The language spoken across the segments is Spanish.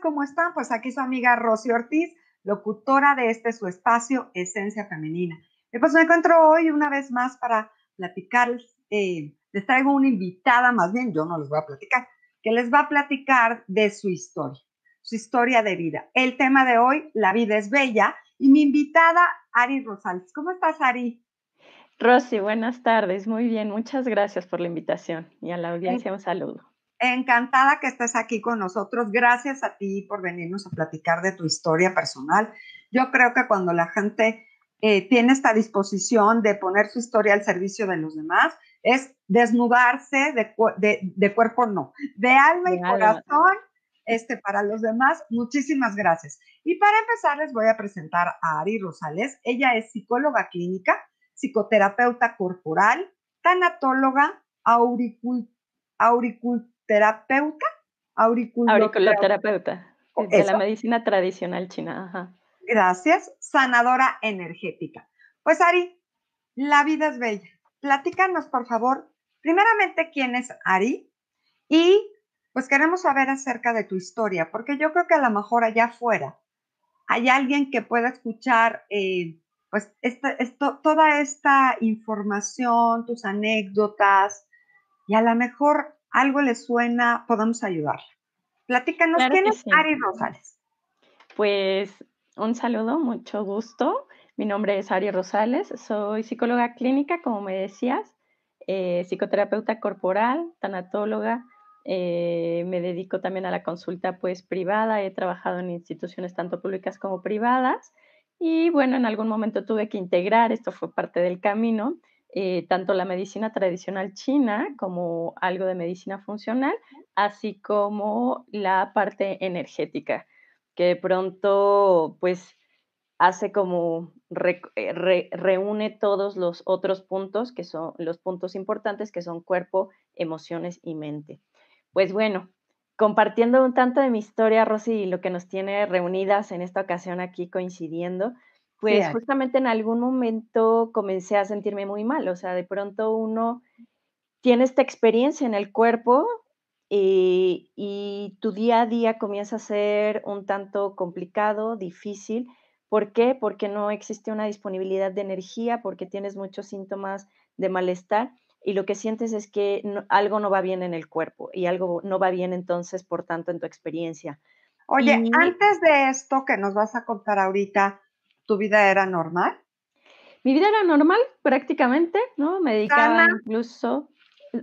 ¿cómo están? Pues aquí su amiga Rosy Ortiz, locutora de su espacio, Esencia Femenina. Y pues me encuentro hoy una vez más para platicar, les traigo una invitada, más bien yo no les voy a platicar, que les va a platicar de su historia de vida. El tema de hoy, la vida es bella, y mi invitada, Ari Rosales. ¿Cómo estás, Ari? Rosy, buenas tardes. Muy bien, muchas gracias por la invitación y a la En- audiencia un saludo. Encantada que estés aquí con nosotros. Gracias a ti por venirnos a platicar de tu historia personal. Yo creo que cuando la gente tiene esta disposición de poner su historia al servicio de los demás, es desnudarse de cuerpo, no, de alma De y alma. corazón para los demás. Muchísimas gracias. Y para empezar, les voy a presentar a Ari Rosales. Ella es psicóloga clínica, psicoterapeuta corporal, tanatóloga, auriculoterapeuta, auriculoterapeuta, Auriculoterapeuta, de la eso, medicina tradicional china, ajá. gracias, sanadora energética. Pues Ari, la vida es bella. Platícanos, por favor, primeramente quién es Ari y pues queremos saber acerca de tu historia, porque yo creo que a lo mejor allá afuera hay alguien que pueda escuchar pues toda esta información, tus anécdotas, y a lo mejor algo le suena, podemos ayudarla. Platícanos, Claro ¿quién que es sí. Ari Rosales? Pues un saludo, mucho gusto. Mi nombre es Ari Rosales, soy psicóloga clínica, como me decías, psicoterapeuta corporal, tanatóloga. Me dedico también a la consulta pues privada, he trabajado en instituciones tanto públicas como privadas y bueno, en algún momento tuve que integrar, esto fue parte del camino, tanto la medicina tradicional china como algo de medicina funcional, así como la parte energética que de pronto, pues, hace como reúne todos los otros puntos, que son los puntos importantes, que son cuerpo, emociones y mente. Pues bueno, compartiendo un tanto de mi historia, Rosy, y lo que nos tiene reunidas en esta ocasión aquí coincidiendo, Sí, pues Ari. justamente en algún momento comencé a sentirme muy mal, o sea, de pronto uno tiene esta experiencia en el cuerpo, y tu día a día comienza a ser un tanto complicado, difícil. ¿Por qué? Porque no existe una disponibilidad de energía, porque tienes muchos síntomas de malestar, y lo que sientes es que algo no va bien en el cuerpo, y algo no va bien entonces, por tanto, en tu experiencia. Oye, Y antes de esto que nos vas a contar ahorita, ¿tu vida era normal? mi vida era normal prácticamente, ¿no? Me dedicaba ¿Sana? incluso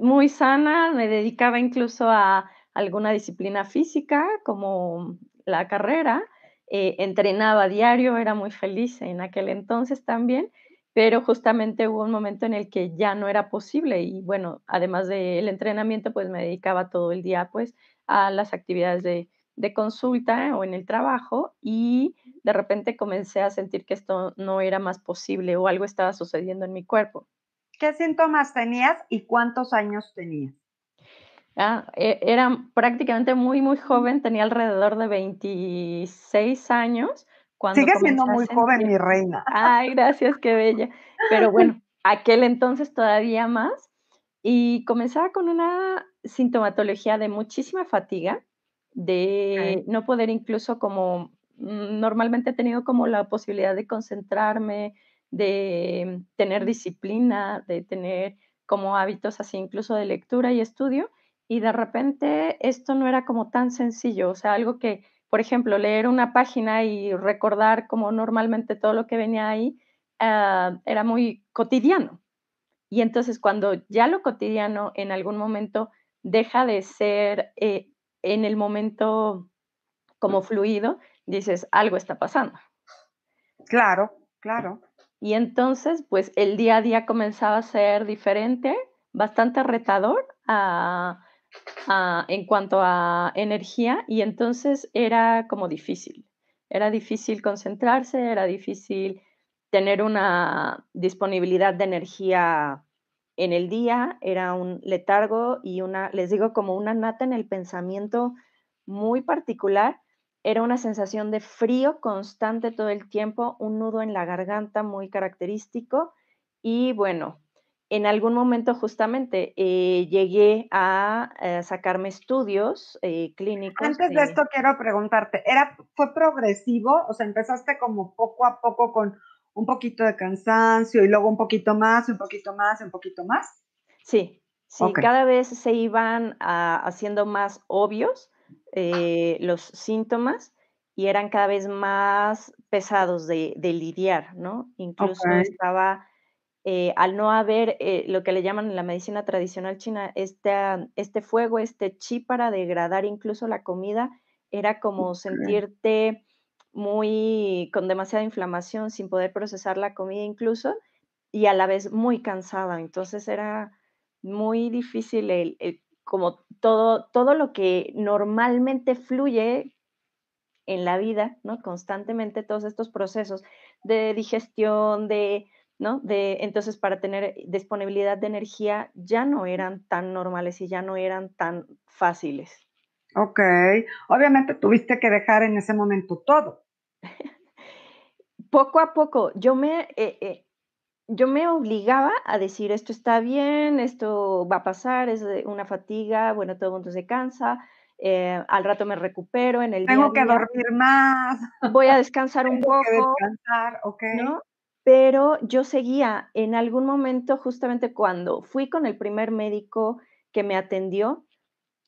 muy sana, me dedicaba incluso a alguna disciplina física, como la carrera, entrenaba diario, era muy feliz en aquel entonces también, pero justamente hubo un momento en el que ya no era posible y bueno, además del entrenamiento, pues me dedicaba todo el día, pues, a las actividades de consulta o en el trabajo y de repente comencé a sentir que esto no era más posible o algo estaba sucediendo en mi cuerpo. ¿Qué síntomas tenías y cuántos años tenías? Era prácticamente muy, muy joven, tenía alrededor de 26 años cuando Sigue siendo comencé a muy joven, sentir mi reina. ay, gracias, qué bella. Pero bueno, aquel entonces todavía más, y comenzaba con una sintomatología de muchísima fatiga, Okay. de no poder incluso como, normalmente he tenido como la posibilidad de concentrarme, de tener disciplina, de tener como hábitos así incluso de lectura y estudio, y de repente esto no era como tan sencillo, o sea, algo que, por ejemplo, leer una página y recordar como normalmente todo lo que venía ahí, era muy cotidiano. Y entonces, cuando ya lo cotidiano en algún momento deja de ser, en el momento como fluido, dices: "Algo está pasando". Claro, claro. Y entonces, pues, el día a día comenzaba a ser diferente, bastante retador, en cuanto a energía, y entonces era como difícil. Era difícil concentrarse, era difícil tener una disponibilidad de energía en el día, era un letargo y una, les digo, como una nata en el pensamiento muy particular. Era una sensación de frío constante todo el tiempo, un nudo en la garganta muy característico y bueno, en algún momento justamente, llegué a, sacarme estudios, clínicos Antes de de esto quiero preguntarte, ¿fue progresivo? O sea, empezaste como poco a poco con un poquito de cansancio y luego un poquito más, un poquito más, un poquito más. sí, sí, Ok, cada vez se iban haciendo más obvios, los síntomas y eran cada vez más pesados de lidiar, ¿no? ok, Incluso estaba, al no haber, lo que le llaman en la medicina tradicional china, este fuego, este chi para degradar incluso la comida, era como ok. sentirte muy con demasiada inflamación, sin poder procesar la comida incluso, y a la vez muy cansada. Entonces era muy difícil el como todo lo que normalmente fluye en la vida, ¿no? Constantemente todos estos procesos de digestión, ¿no? Entonces, para tener disponibilidad de energía ya no eran tan normales y ya no eran tan fáciles. Ok. Obviamente tuviste que dejar en ese momento todo. Poco a poco, yo me obligaba a decir: "Esto está bien, esto va a pasar, es de una fatiga, bueno, todo el mundo se cansa, al rato me recupero en el día a Tengo que día, dormir más, voy a descansar un tengo que poco", descansar, ok. ¿no? Pero yo seguía. En algún momento, justamente cuando fui con el primer médico que me atendió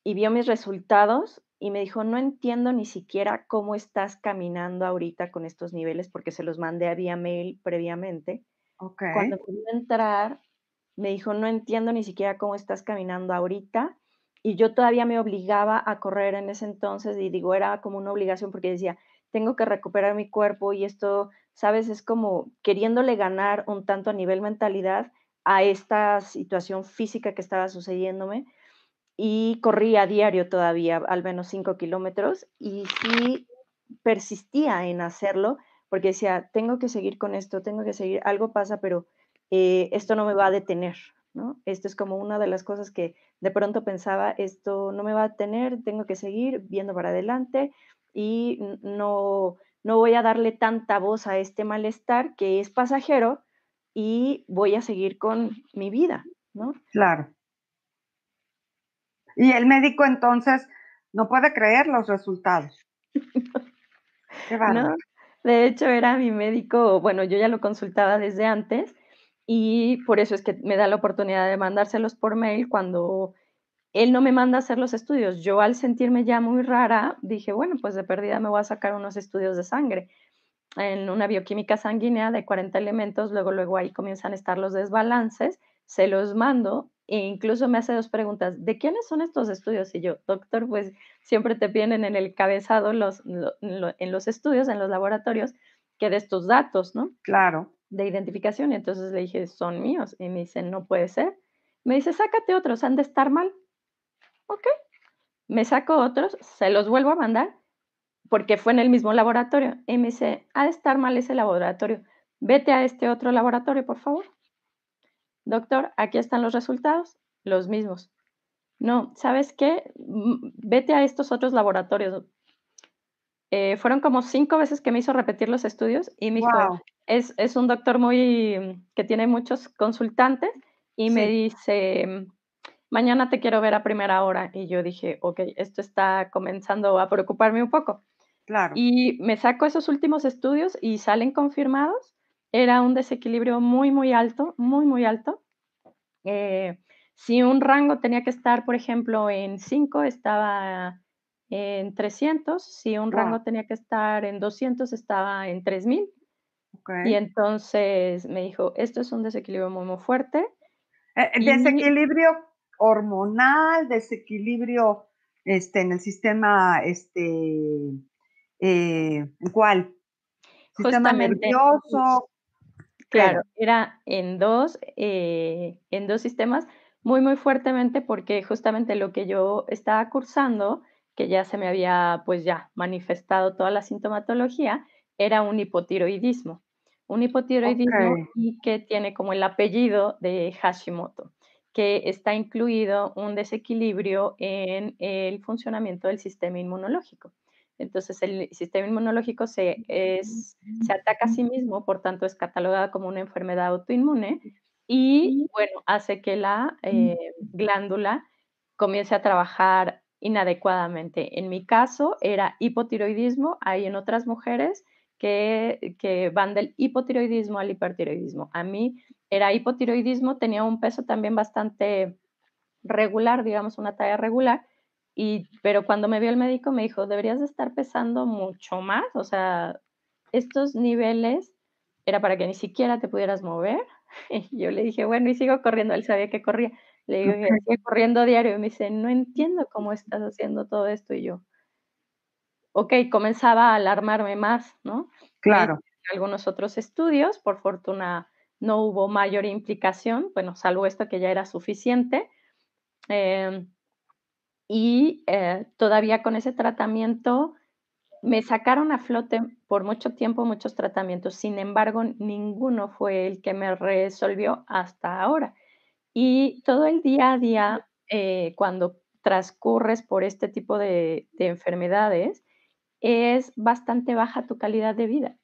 y vio mis resultados y me dijo: "No entiendo ni siquiera cómo estás caminando ahorita con estos niveles", porque se los mandé a vía mail previamente. Ok, Cuando me vio entrar, me dijo: "No entiendo ni siquiera cómo estás caminando ahorita", y yo todavía me obligaba a correr en ese entonces, y digo, era como una obligación, porque decía: "Tengo que recuperar mi cuerpo", y esto, ¿sabes? Es como queriéndole ganar un tanto a nivel mentalidad a esta situación física que estaba sucediéndome, y corrí a diario todavía, al menos 5 kilómetros, y sí persistía en hacerlo, porque decía: "Tengo que seguir con esto, tengo que seguir, algo pasa, pero, esto no me va a detener", ¿no? Esto es como una de las cosas que de pronto pensaba: "Esto no me va a detener, tengo que seguir viendo para adelante y no voy a darle tanta voz a este malestar que es pasajero y voy a seguir con mi vida", ¿no? claro. Y el médico entonces no puede creer los resultados. Qué bárbaro. ¿No? De hecho, era mi médico, bueno, yo ya lo consultaba desde antes, y por eso es que me da la oportunidad de mandárselos por mail cuando él no me manda a hacer los estudios. Yo, al sentirme ya muy rara, dije: "Bueno, pues de perdida me voy a sacar unos estudios de sangre". En una bioquímica sanguínea de 40 elementos, luego ahí comienzan a estar los desbalances, se los mando e incluso me hace 2 preguntas: "¿De quiénes son estos estudios?". Y yo: "Doctor, pues siempre te vienen en el cabezado en los estudios, en los laboratorios, que des tus datos, ¿no?, Claro, de identificación". Y entonces le dije: "Son míos". Y me dice: "No puede ser". Me dice: "Sácate otros, han de estar mal". Okey, me saco otros, se los vuelvo a mandar porque fue en el mismo laboratorio, y me dice: "Ha de estar mal ese laboratorio, vete a este otro laboratorio, por favor". Doctor, aquí están los resultados, los mismos. No, ¿sabes qué? Vete a estos otros laboratorios. Fueron como 5 veces que me hizo repetir los estudios y me dijo, wow, es un doctor muy que tiene muchos consultantes y me sí, dice: "Mañana te quiero ver a primera hora". Y yo dije: "Okey, esto está comenzando a preocuparme un poco". claro. Y me saco esos últimos estudios y salen confirmados. Era un desequilibrio muy, muy alto, muy, muy alto. Eh, si un rango tenía que estar, por ejemplo, en 5 estaba en 300. Si un Wow, rango tenía que estar en 200 estaba en 3000. Y okey. entonces me dijo: "Esto es un desequilibrio muy, muy fuerte", y Desequilibrio hormonal, desequilibrio, en el sistema, ¿cuál? Sistema justamente nervioso, ¿qué claro, era? era en 2 sistemas, muy, muy fuertemente, porque justamente lo que yo estaba cursando, que ya se me había, pues, ya manifestado toda la sintomatología, era un hipotiroidismo. Un hipotiroidismo Okey, y que tiene como el apellido de Hashimoto, que está incluido un desequilibrio en el funcionamiento del sistema inmunológico. Entonces, el sistema inmunológico se ataca a sí mismo, por tanto, es catalogada como una enfermedad autoinmune y, bueno, hace que la, glándula comience a trabajar inadecuadamente. En mi caso era hipotiroidismo, hay en otras mujeres que van del hipotiroidismo al hipertiroidismo. A mí era hipotiroidismo, tenía un peso también bastante regular, digamos, una talla regular, pero cuando me vio el médico me dijo: "Deberías de estar pesando mucho más, o sea, estos niveles era para que ni siquiera te pudieras mover". Y yo le dije: "Bueno, y sigo corriendo", él sabía que corría. Le digo: Okey, "Sigue corriendo diario", y me dice: "No entiendo cómo estás haciendo todo esto", y yo, okey, comenzaba a alarmarme más, ¿no? Me hice claro. algunos otros estudios, por fortuna no hubo mayor implicación, bueno, salvo esto que ya era suficiente, em todavía con ese tratamiento me sacaron a flote por mucho tiempo muchos tratamientos, sin embargo, ninguno fue el que me resolvió hasta ahora. Y todo el día a día, cuando transcurres por este tipo de enfermedades, es bastante baja tu calidad de vida.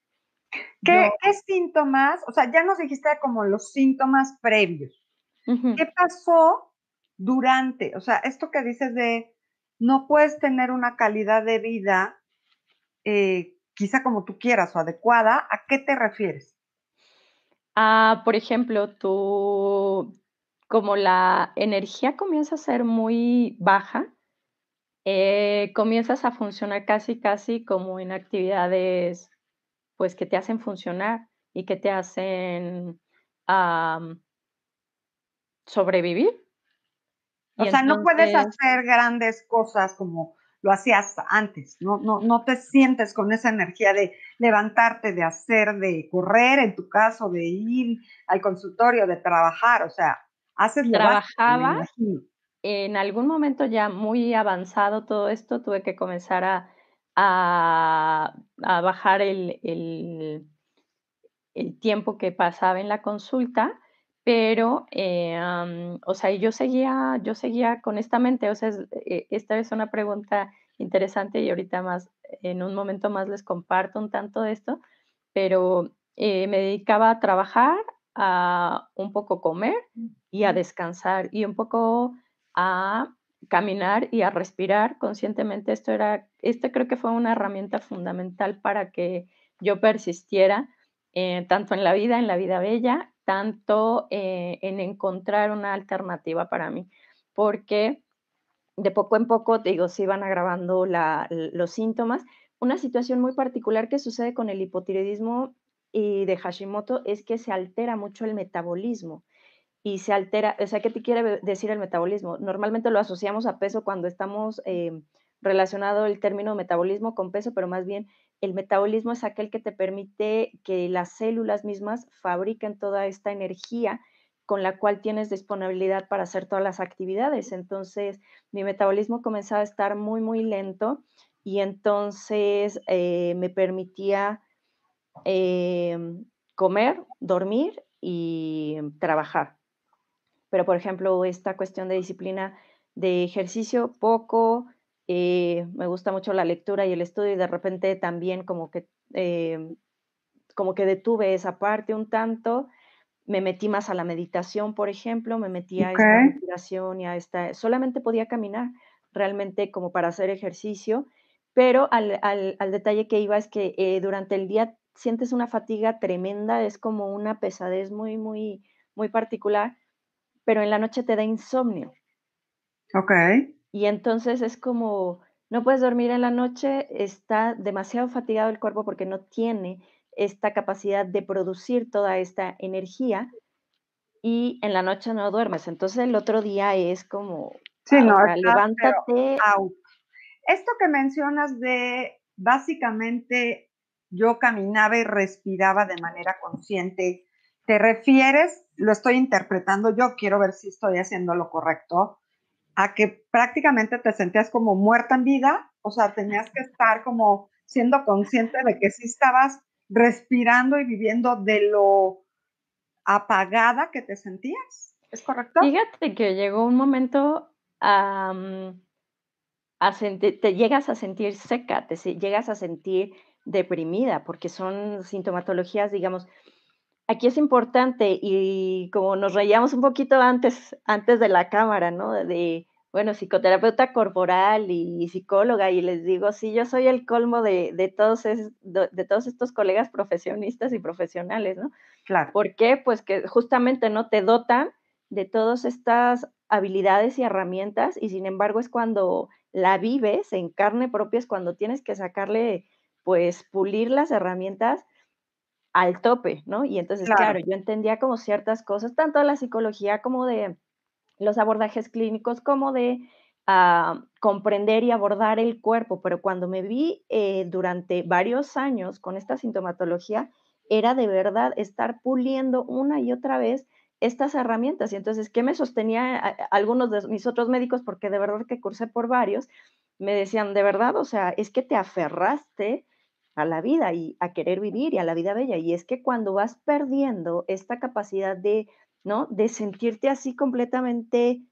¿Qué Yo qué síntomas? O sea, ya nos dijiste como los síntomas previos. Ujú. ¿Qué pasó durante? O sea, esto que dices de no puedes tener una calidad de vida, quizá como tú quieras o adecuada, ¿a qué te refieres? Por ejemplo, como la energía comienza a ser muy baja, comienzas a funcionar casi, casi como en actividades, pues, que te hacen funcionar y que te hacen, am, sobrevivir. O Y sea, no puedes entonces hacer grandes cosas como lo hacías antes, no te sientes con esa energía de levantarte, de hacer, de correr, en tu caso, de ir al consultorio, de trabajar, o sea, haces lo básico, me trabajaba, imagino. en algún momento ya muy avanzado todo esto, tuve que comenzar a bajar el tiempo que pasaba en la consulta, pero, o sea, yo seguía con esta mente, o sea, esta es una pregunta interesante y ahorita más en un momento más les comparto un tanto de esto, pero, me dedicaba a trabajar, a un poco comer y a descansar, y un poco a caminar y a respirar conscientemente. Esto creo que fue una herramienta fundamental para que yo persistiera tanto en la vida bella, tanto, en encontrar una alternativa para mí, porque de poco en poco, te digo, se iban agravando los síntomas. Una situación muy particular que sucede con el hipotiroidismo y de Hashimoto es que se altera mucho el metabolismo y se altera, o sea, ¿qué te quiere decir el metabolismo? Normalmente lo asociamos a peso cuando estamos relacionado el término metabolismo con peso, pero más bien el metabolismo es aquel que te permite que las células mismas fabriquen toda esta energía con la cual tienes disponibilidad para hacer todas las actividades. Entonces, mi metabolismo comenzaba a estar muy, muy lento y entonces me permitía comer, dormir y trabajar. Pero, por ejemplo, esta cuestión de disciplina de ejercicio, poco, me gusta mucho la lectura y el estudio, y de repente también como que detuve esa parte un tanto, me metí más a la meditación, por ejemplo, me metí a esta Okey. respiración y a esta solamente podía caminar realmente como para hacer ejercicio, pero al detalle que iba es que, durante el día sientes una fatiga tremenda, es como una pesadez muy, muy, muy particular, pero en la noche te da insomnio. Okey. Y entonces es como, no puedes dormir en la noche, está demasiado fatigado el cuerpo porque no tiene esta capacidad de producir toda esta energía y en la noche no duermes. Entonces el otro día es como, Sí, o no, sea, estás pero levántate. out. Esto que mencionas de, básicamente, yo caminaba y respiraba de manera consciente, ¿te refieres, lo estoy interpretando yo, quiero ver si estoy haciendo lo correcto, a que prácticamente te sentías como muerta en vida? O sea, tenías que estar como siendo consciente de que sí estabas respirando y viviendo de lo apagada que te sentías, ¿es correcto? Fíjate que llegó un momento, am, te llegas a sentir seca, llegas a sentir deprimida, porque son sintomatologías, digamos. aquí es importante y como nos reíamos un poquito antes de la cámara, ¿no? Bueno, psicoterapeuta corporal y psicóloga, y les digo, sí, yo soy el colmo de todos estos colegas profesionistas y profesionales, ¿no? Claro, ¿Por qué? Pues que justamente, ¿no? Te dotan de todas estas habilidades y herramientas, y sin embargo es cuando la vives en carne propia, es cuando tienes que sacarle, pues, pulir las herramientas al tope, ¿no? Y entonces, claro, claro, yo entendía como ciertas cosas, tanto de la psicología como de los abordajes clínicos, como de comprender y abordar el cuerpo, pero cuando me vi durante varios años con esta sintomatología, era de verdad estar puliendo una y otra vez estas herramientas. Y entonces, ¿qué me sostenía algunos de mis otros médicos? Porque de verdad que cursé por varios, me decían, de verdad, o sea, es que te aferraste a la vida y a querer vivir y a la vida bella. Y es que cuando vas perdiendo esta capacidad de, ¿no? De sentirte así completamente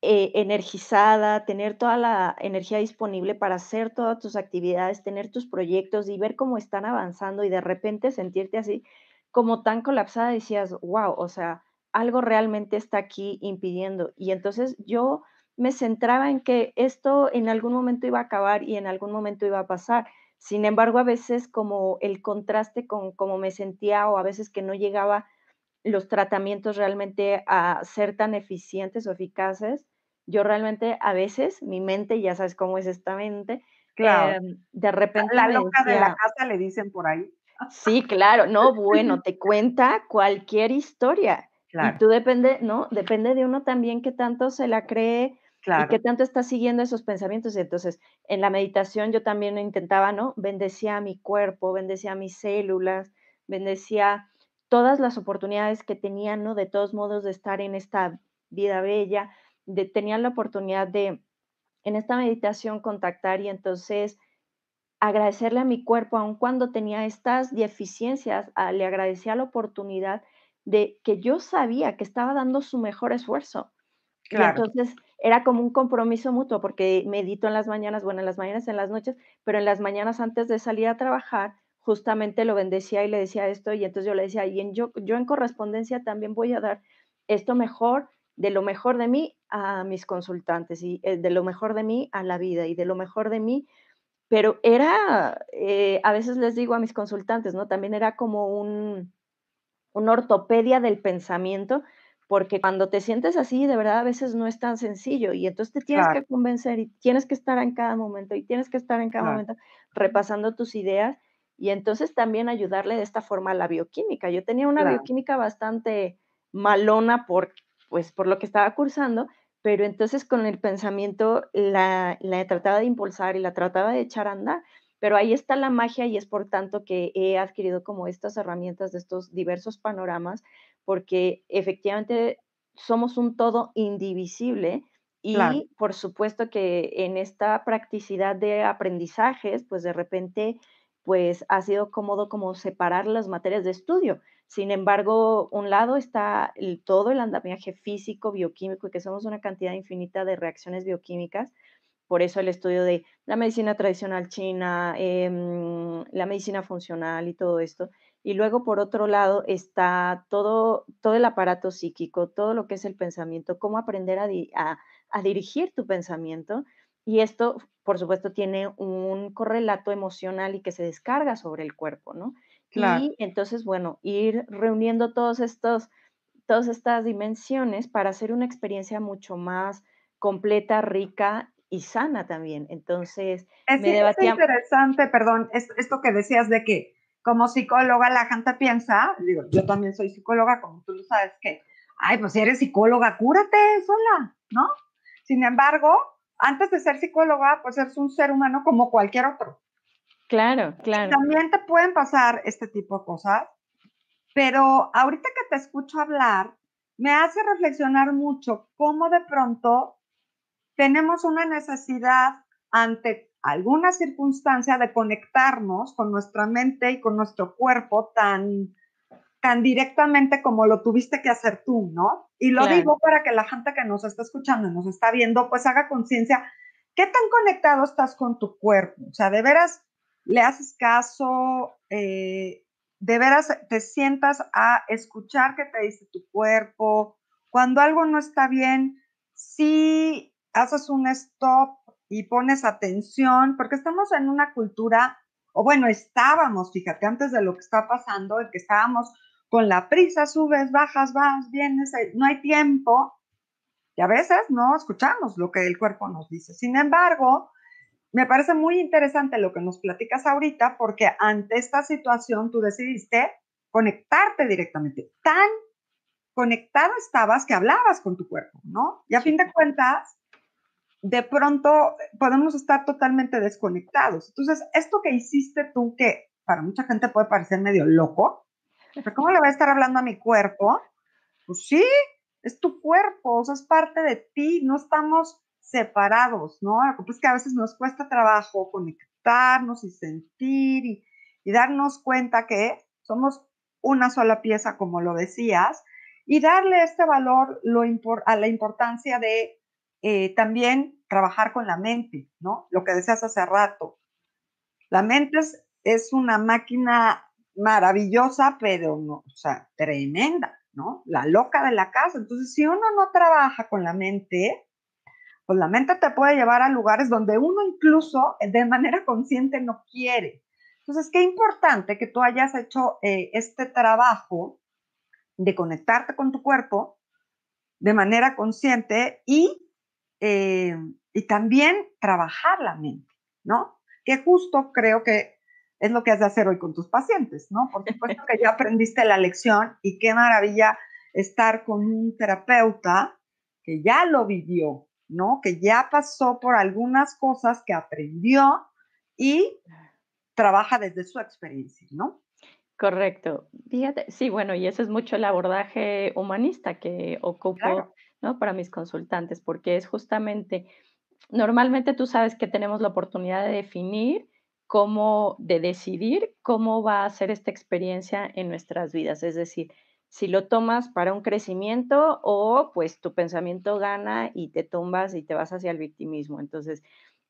energizada, tener toda la energía disponible para hacer todas tus actividades, tener tus proyectos y ver cómo están avanzando y de repente sentirte así como tan colapsada, decías, wow, o sea, algo realmente está aquí impidiendo. Y entonces yo me centraba en que esto en algún momento iba a acabar y en algún momento iba a pasar. Sin embargo, a veces como el contraste con cómo me sentía o a veces que no llegaba los tratamientos realmente a ser tan eficientes o eficaces, yo realmente a veces mi mente, ya sabes cómo es esta mente, claro. de repente La me loca de la decía, casa le dicen por ahí. sí, claro, no, bueno, te cuenta cualquier historia y Claro, tú depende, ¿no? Depende de uno también qué tanto se la cree y qué claro, tanto está siguiendo esos pensamientos. Y entonces, en la meditación yo también intentaba, ¿no? Bendecía mi cuerpo, bendecía mis células, bendecía todas las oportunidades que tenía, ¿no? De todos modos de estar en esta vida bella, tenía la oportunidad de en esta meditación contactar y entonces agradecerle a mi cuerpo, aun cuando tenía estas deficiencias, le agradecía la oportunidad de que yo sabía que estaba dando su mejor esfuerzo. Y claro, entonces era como un compromiso mutuo, porque medito en las mañanas, bueno, en las mañanas, en las noches, pero en las mañanas antes de salir a trabajar, justamente lo bendecía y le decía esto, y entonces yo le decía, y yo en correspondencia también voy a dar esto mejor, de lo mejor de mí a mis consultantes, y de lo mejor de mí a la vida, y de lo mejor de mí pero era, a veces les digo a mis consultantes, ¿no? También era como una ortopedia del pensamiento, porque cuando te sientes así, de verdad, a veces no es tan sencillo, y entonces te tienes claro, que convencer, y tienes que estar en cada momento, y tienes que estar en cada claro, momento repasando tus ideas, y entonces también ayudarle de esta forma a la bioquímica. Yo tenía una claro, bioquímica bastante malona pues, por lo que estaba cursando, pero entonces con el pensamiento la trataba de impulsar y la trataba de echar a andar. Pero ahí está la magia y es por tanto que he adquirido como estas herramientas de estos diversos panoramas, porque efectivamente somos un todo indivisible claro. y por supuesto que en esta practicidad de aprendizajes, pues de repente, pues ha sido cómodo como separar las materias de estudio. Sin embargo, un lado está todo el andamiaje físico, bioquímico, y que somos una cantidad infinita de reacciones bioquímicas, por eso el estudio de la medicina tradicional china, la medicina funcional y todo esto. Y luego, por otro lado, está todo el aparato psíquico, todo lo que es el pensamiento, cómo aprender a dirigir tu pensamiento. Y esto, por supuesto, tiene un correlato emocional y que se descarga sobre el cuerpo, ¿no? Claro. Y entonces, bueno, ir reuniendo todas estas dimensiones para hacer una experiencia mucho más completa, rica y sana también. Entonces, me Es debatía interesante, perdón, esto que decías de que como psicóloga la gente piensa, digo, yo también soy psicóloga, como tú lo sabes, que, ay, pues si eres psicóloga, cúrate sola, ¿no? Sin embargo, antes de ser psicóloga, pues eres un ser humano como cualquier otro. claro, Y claro. también te pueden pasar este tipo de cosas, pero ahorita que te escucho hablar, me hace reflexionar mucho cómo de pronto tenemos una necesidad ante alguna circunstancia de conectarnos con nuestra mente y con nuestro cuerpo tan directamente como lo tuviste que hacer tú, ¿no? Y lo Claro. digo para que la gente que nos está escuchando y nos está viendo, pues haga conciencia, ¿qué tan conectado estás con tu cuerpo? O sea, de veras, le haces caso, de veras te sientas a escuchar qué te dice tu cuerpo. Cuando algo no está bien, sí haces un stop y pones atención, porque estamos en una cultura, o bueno, estábamos, fíjate, antes de lo que está pasando, en que estábamos con la prisa, subes, bajas, vas, vienes, no hay tiempo, y a veces no escuchamos lo que el cuerpo nos dice. Sin embargo, me parece muy interesante lo que nos platicas ahorita, porque ante esta situación tú decidiste conectarte directamente. Tan conectado estabas que hablabas con tu cuerpo, ¿no? Y a Sí, fin de cuentas, de pronto podemos estar totalmente desconectados. Entonces, esto que hiciste tú, que para mucha gente puede parecer medio loco, pero ¿cómo le voy a estar hablando a mi cuerpo? Pues sí, es tu cuerpo, o sea, es parte de ti, no estamos separados, ¿no? Lo que pasa es que a veces nos cuesta trabajo conectarnos y sentir y darnos cuenta que somos una sola pieza, como lo decías, y darle este valor a la importancia de también trabajar con la mente, ¿no? Lo que decías hace rato. La mente es una máquina maravillosa, pero no, o sea, tremenda, ¿no? La loca de la casa. Entonces, si uno no trabaja con la mente, pues la mente te puede llevar a lugares donde uno incluso de manera consciente no quiere. Entonces, qué importante que tú hayas hecho este trabajo de conectarte con tu cuerpo de manera consciente eh, y también trabajar la mente, ¿no? Que justo creo que es lo que has de hacer hoy con tus pacientes, ¿no? Por supuesto que ya aprendiste la lección y qué maravilla estar con un terapeuta que ya lo vivió, ¿no? Que ya pasó por algunas cosas que aprendió y trabaja desde su experiencia, ¿no? correcto. Fíjate, sí, bueno, y ese es mucho el abordaje humanista que ocupo, Claro. ¿no? Para mis consultantes, porque es justamente, normalmente tú sabes que tenemos la oportunidad de definir cómo, de decidir cómo va a ser esta experiencia en nuestras vidas. Es decir, si lo tomas para un crecimiento o pues tu pensamiento gana y te tumbas y te vas hacia el victimismo. Entonces,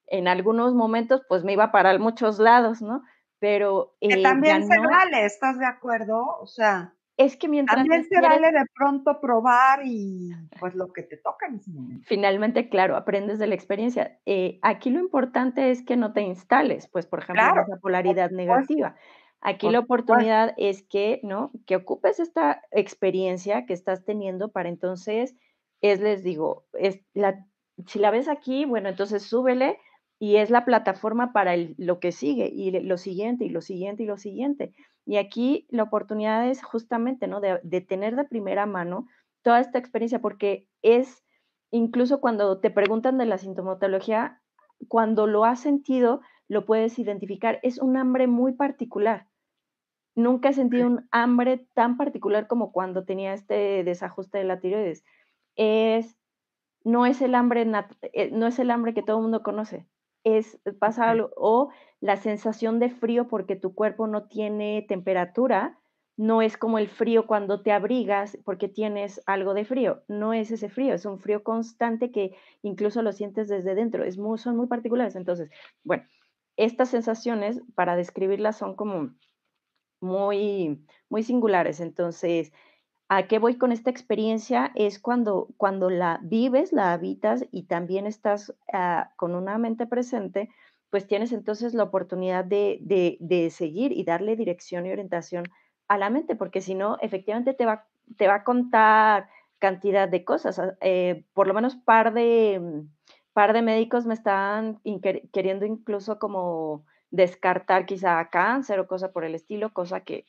en algunos momentos, pues me iba para muchos lados, ¿no? Pero Que también se ganó, vale, ¿estás de acuerdo? O sea, es que mientras también se quieres, vale de pronto probar y pues lo que te toca en ese momento. finalmente, claro, aprendes de la experiencia. Aquí lo importante es que no te instales, pues, por ejemplo, en Claro, esa por polaridad supuesto, negativa. Aquí por la supuesto. oportunidad es que, ¿no? Que ocupes esta experiencia que estás teniendo para entonces, les digo, si la ves aquí, bueno, entonces súbele y es la plataforma para lo que sigue y lo siguiente y lo siguiente y lo siguiente. Y aquí la oportunidad es justamente, ¿no? De tener de primera mano toda esta experiencia, porque es incluso cuando te preguntan de la sintomatología, cuando lo has sentido, lo puedes identificar. Es un hambre muy particular. Nunca he sentido un hambre tan particular como cuando tenía este desajuste de la tiroides. Es no es el hambre no es el hambre que todo el mundo conoce. Pasa Okey. algo o la sensación de frío porque tu cuerpo no tiene temperatura, no es como el frío cuando te abrigas porque tienes algo de frío, no es ese frío, es un frío constante que incluso lo sientes desde dentro, son muy particulares. Entonces, bueno, estas sensaciones, para describirlas, son como muy singulares. Entonces, ¿a qué voy con esta experiencia? Es cuando la vives, la habitas y también estás, con una mente presente, pues tienes entonces la oportunidad de seguir y darle dirección y orientación a la mente, porque si no, efectivamente te va a contar cantidad de cosas. Por lo menos par de médicos me estaban queriendo incluso como descartar quizá cáncer o cosa por el estilo, cosa que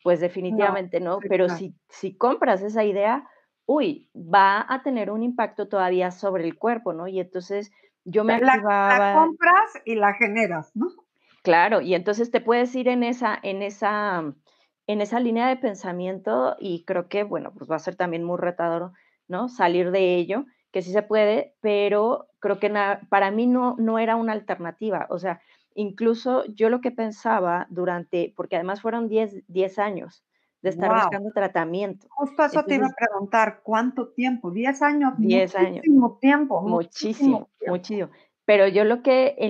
pues No, definitivamente no, sí, pero claro. si compras esa idea, uy, va a tener un impacto todavía sobre el cuerpo, ¿no? Y entonces yo me La activaba, compras y la generas, ¿no? claro, y entonces te puedes ir en esa línea de pensamiento y creo que, bueno, pues va a ser también muy retador, ¿no? Salir de ello, que sí se puede, pero creo que para mí no era una alternativa. O sea, incluso yo lo que pensaba porque además fueron 10 años de estar Guau, buscando tratamiento. justo eso te iba a Entonces, preguntar, ¿cuánto tiempo? 10 años, 10 años. muchísimo tiempo, muchísimo Muchísimo, tiempo. muchísimo. Pero yo en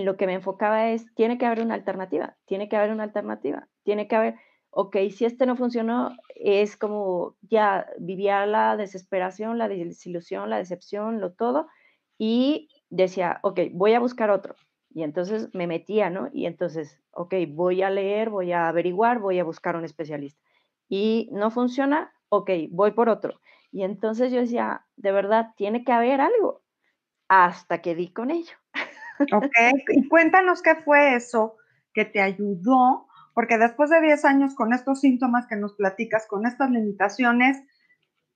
lo que me enfocaba es, tiene que haber una alternativa, tiene que haber una alternativa, tiene que haber. ok, si este no funcionó, es como ya vivía la desesperación, la desilusión, la decepción, lo todo, y decía, ok, voy a buscar otro. Y entonces me metía, ¿no? Y entonces, ok, voy a leer, voy a averiguar, voy a buscar un especialista. Y no funciona, ok, voy por otro. Y entonces yo decía, de verdad, tiene que haber algo, hasta que di con ello. Ok, y cuéntanos qué fue eso que te ayudó, porque después de 10 años con estos síntomas que nos platicas, con estas limitaciones,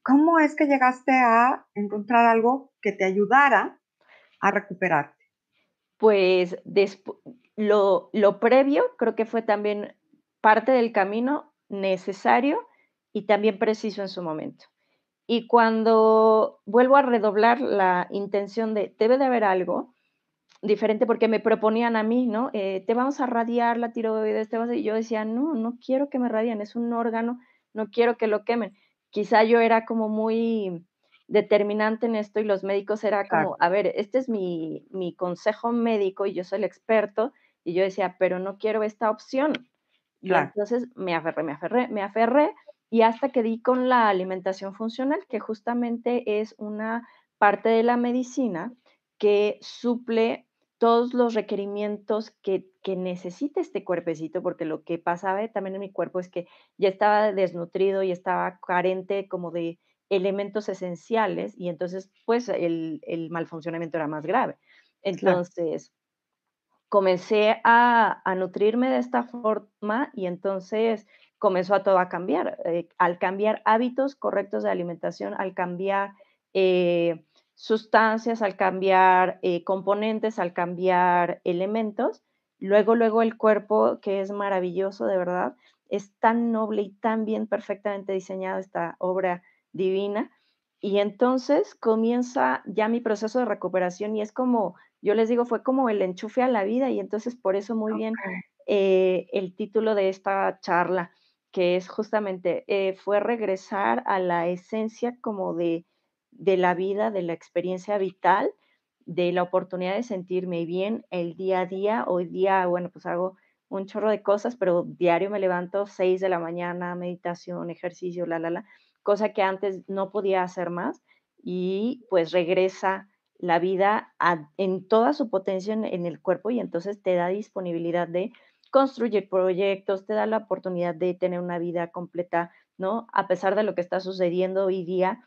¿cómo es que llegaste a encontrar algo que te ayudara a recuperarte? Pues, lo previo creo que fue también parte del camino necesario y también preciso en su momento. Y cuando vuelvo a redoblar la intención de debe de haber algo diferente, porque me proponían a mí, ¿no? Te vamos a radiar la tiroides, te vas a... Y yo decía, no, no quiero que me radien, es un órgano, no quiero que lo quemen. Quizá yo era como muy determinante en esto y los médicos era Claro, como, a ver, este es mi consejo médico y yo soy el experto. Y yo decía, pero no quiero esta opción. Y claro, entonces me aferré y hasta que di con la alimentación funcional, que justamente es una parte de la medicina que suple todos los requerimientos que necesita este cuerpecito, porque lo que pasaba también en mi cuerpo es que ya estaba desnutrido y estaba carente como de elementos esenciales, y entonces, pues, el mal funcionamiento era más grave. claro, Entonces, comencé a nutrirme de esta forma y entonces comenzó a todo a cambiar. Al cambiar hábitos correctos de alimentación, al cambiar sustancias, al cambiar componentes, al cambiar elementos, luego el cuerpo, que es maravilloso de verdad, es tan noble y tan bien perfectamente diseñada esta obra divina. Y entonces comienza ya mi proceso de recuperación y es como yo les digo, fue como el enchufe a la vida y entonces por eso muy bien okey, el título de esta charla, que es justamente, fue regresar a la esencia como de la vida, de la experiencia vital, de la oportunidad de sentirme bien el día a día. Hoy día, bueno, pues hago un chorro de cosas, pero diario me levanto 6 de la mañana, meditación, ejercicio, cosa que antes no podía hacer más y pues regresa la vida en toda su potencia en el cuerpo y entonces te da disponibilidad de construir proyectos, te da la oportunidad de tener una vida completa, ¿no? A pesar de lo que está sucediendo hoy día,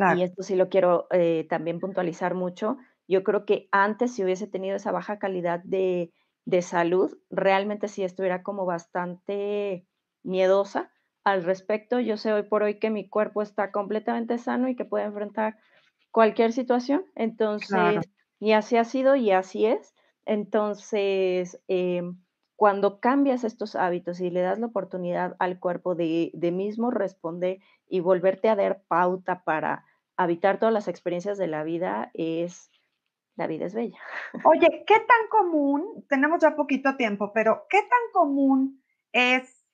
y claro. esto sí lo quiero también puntualizar mucho, yo creo que antes si hubiese tenido esa baja calidad de salud, realmente sí estuviera como bastante miedosa al respecto. Yo sé hoy por hoy que mi cuerpo está completamente sano y que puede enfrentar cualquier situación. Claro, Entonces, y así ha sido y así es. Entonces, cuando cambias estos hábitos y le das la oportunidad al cuerpo de mismo responder y volverte a dar pauta para habitar todas las experiencias de la vida es bella. oye, ¿qué tan común? Tenemos ya poquito tiempo, pero ¿qué tan común es,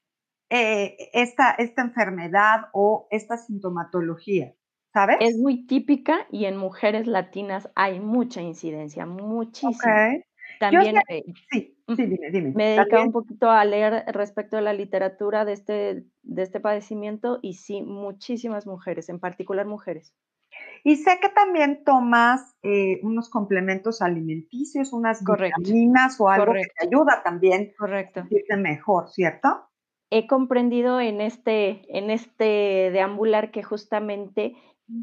esta enfermedad o esta sintomatología? Es ¿Sabes? muy típica y en mujeres latinas hay mucha incidencia, muchísima. Okey. Yo sé También, sí, sí, ujú, dime. me he dedicado un También poquito a leer respecto de la literatura de este padecimiento y sí, muchísimas mujeres, en particular mujeres. y sé que también tomas, unos complementos alimenticios, unas Correcto, vitaminas o algo que te correcto, ayuda también a correcto. sentirte mejor, ¿cierto? He comprendido en este deambular que justamente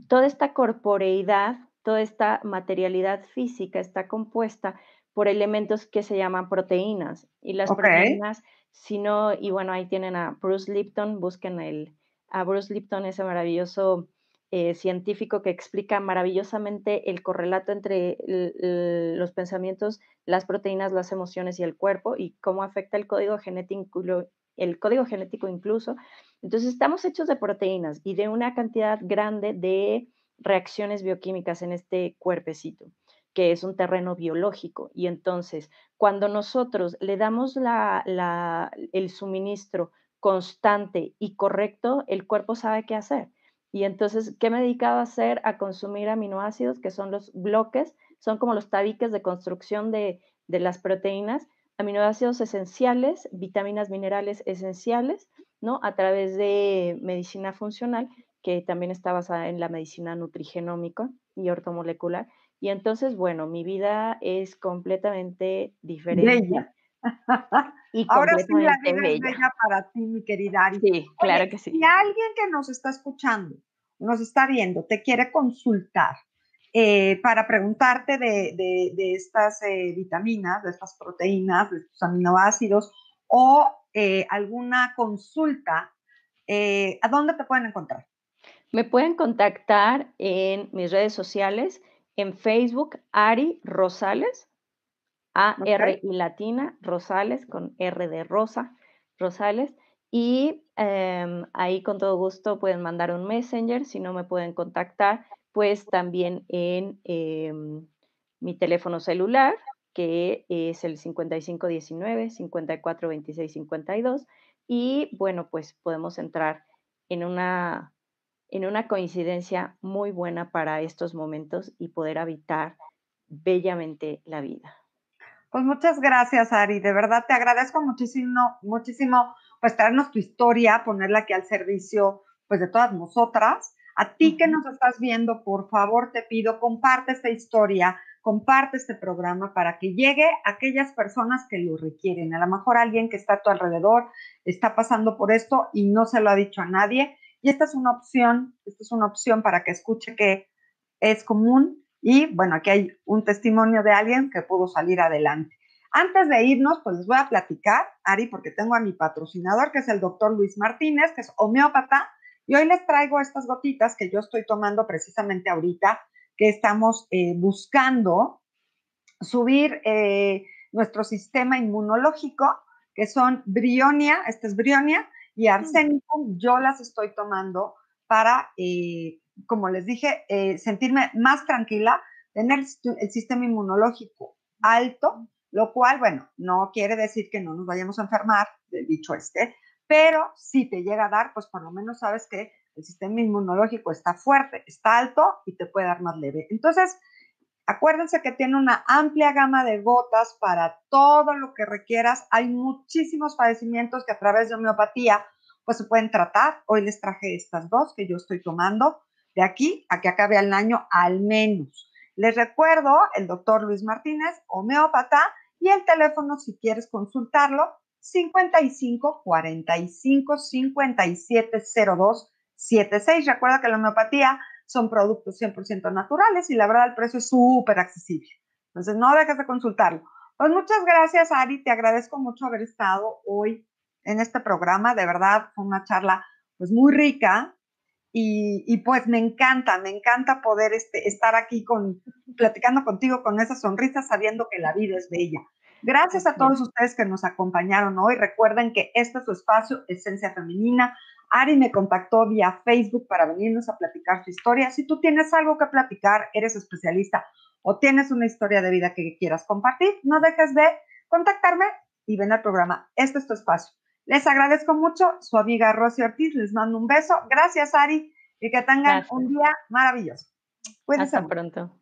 toda esta corporeidad, toda esta materialidad física está compuesta por elementos que se llaman proteínas. Y las Okey, proteínas, si no, y bueno, ahí tienen a Bruce Lipton, a Bruce Lipton, ese maravilloso científico que explica maravillosamente el correlato entre los pensamientos, las proteínas, las emociones y el cuerpo y cómo afecta el código genético incluso. Entonces, estamos hechos de proteínas y de una cantidad grande de reacciones bioquímicas en este cuerpecito, que es un terreno biológico. Y entonces, cuando nosotros le damos el suministro constante y correcto, el cuerpo sabe qué hacer. Y entonces, ¿qué me he dedicado a hacer? A consumir aminoácidos, que son los bloques, son como los tabiques de construcción de las proteínas, aminoácidos esenciales, vitaminas, minerales esenciales, ¿no? A través de medicina funcional, que también está basada en la medicina nutrigenómica y ortomolecular. Y entonces, bueno, mi vida es completamente diferente Bella. y Ahora sí, la completamente vida es bella. bella para ti, mi querida Ari. Sí, Oye, claro que sí. si alguien que nos está escuchando, nos está viendo, te quiere consultar para preguntarte de estas vitaminas, de estas proteínas, de estos aminoácidos o alguna consulta, ¿a dónde te pueden encontrar? Me pueden contactar en mis redes sociales, en Facebook, Ari Rosales, ¿Ok? A-R y latina, Rosales, con R de rosa, Rosales. Y ahí con todo gusto pueden mandar un Messenger, si no me pueden contactar, pues también en mi teléfono celular, que es el 5519-542652. Y bueno, pues podemos entrar en una coincidencia muy buena para estos momentos y poder habitar bellamente la vida. Pues muchas gracias, Ari. De verdad te agradezco muchísimo, muchísimo, pues traernos tu historia, ponerla aquí al servicio, pues de todas nosotras. A ti que Ujú. nos estás viendo, por favor te pido, comparte esta historia, comparte este programa para que llegue a aquellas personas que lo requieren. A lo mejor alguien que está a tu alrededor está pasando por esto y no se lo ha dicho a nadie. Y esta es una opción para que escuche que es común y bueno, aquí hay un testimonio de alguien que pudo salir adelante. Antes de irnos, pues les voy a platicar, Ari, porque tengo a mi patrocinador, que es el doctor Luis Martínez, que es homeópata, y hoy les traigo estas gotitas que yo estoy tomando precisamente ahorita, que estamos buscando subir nuestro sistema inmunológico, que son Brionia, esta es Brionia, y Arsenicum, yo las estoy tomando para, como les dije, sentirme más tranquila, tener el sistema inmunológico alto, lo cual, bueno, no quiere decir que no nos vayamos a enfermar del bicho este, pero si te llega a dar, pues por lo menos sabes que el sistema inmunológico está fuerte, está alto y te puede dar más leve. Entonces, acuérdense que tiene una amplia gama de gotas para todo lo que requieras. Hay muchísimos padecimientos que a través de homeopatía pues se pueden tratar. Hoy les traje estas dos que yo estoy tomando de aquí a que acabe el año al menos. Les recuerdo el doctor Luis Martínez, homeópata, y el teléfono si quieres consultarlo, 55 45 57 02 76. Recuerda que la homeopatía son productos 100% naturales y la verdad el precio es súper accesible. Entonces no dejes de consultarlo. Pues muchas gracias, Ari, te agradezco mucho haber estado hoy en este programa, de verdad fue una charla pues muy rica y pues me encanta poder estar aquí platicando contigo con esa sonrisa sabiendo que la vida es bella. Gracias a Así es. todos ustedes que nos acompañaron hoy. Recuerden que este es su espacio, Esencia Femenina. Ari me contactó vía Facebook para venirnos a platicar su historia. Si tú tienes algo que platicar, eres especialista o tienes una historia de vida que quieras compartir, no dejes de contactarme y ven al programa. Este es tu espacio. Les agradezco mucho. Su amiga Rosy Ortiz les mando un beso. Gracias, Ari, y que tengan un Gracias. día maravilloso. Cuídense Hasta mucho. pronto.